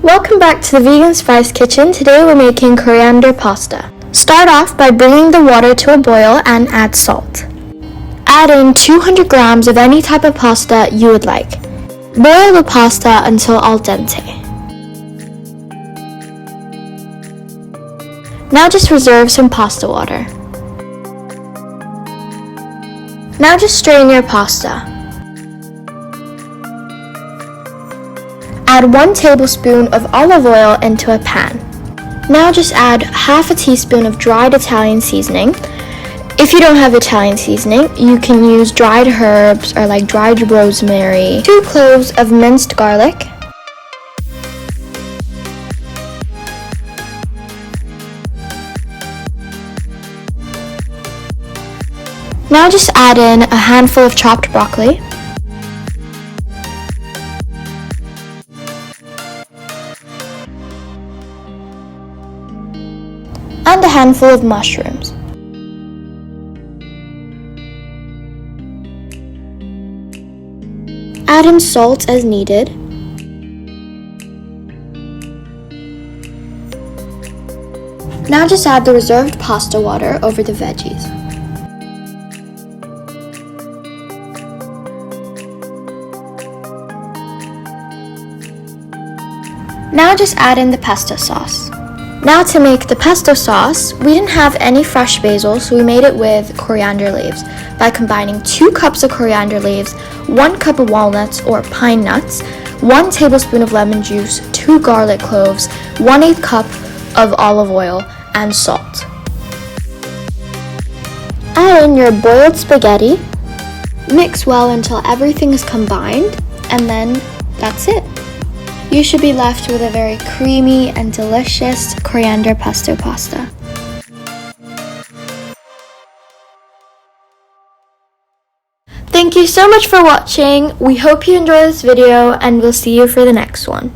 Welcome back to the Vegan Spice Kitchen. Today we're making coriander pasta. Start off by bringing the water to a boil and add salt. Add in 200 grams of any type of pasta you would like. Boil the pasta until al dente. Now just reserve some pasta water. Now just strain your pasta. Add 1 tablespoon of olive oil into a pan. Now just add half a teaspoon of dried Italian seasoning. If you don't have Italian seasoning, you can use dried herbs or like dried rosemary. 2 cloves of minced garlic. Now just add in a handful of chopped broccoli. And a handful of mushrooms. Add in salt as needed. Now just add the reserved pasta water over the veggies. Now just add in the pesto sauce. Now to make the pesto sauce, we didn't have any fresh basil, so we made it with coriander leaves by combining 2 cups of coriander leaves, 1 cup of walnuts or pine nuts, 1 tablespoon of lemon juice, 2 garlic cloves, 1/8 cup of olive oil, and salt. Add in your boiled spaghetti, mix well until everything is combined, and then that's it. You should be left with a very creamy and delicious coriander pesto pasta. Thank you so much for watching. We hope you enjoy this video and we'll see you for the next one.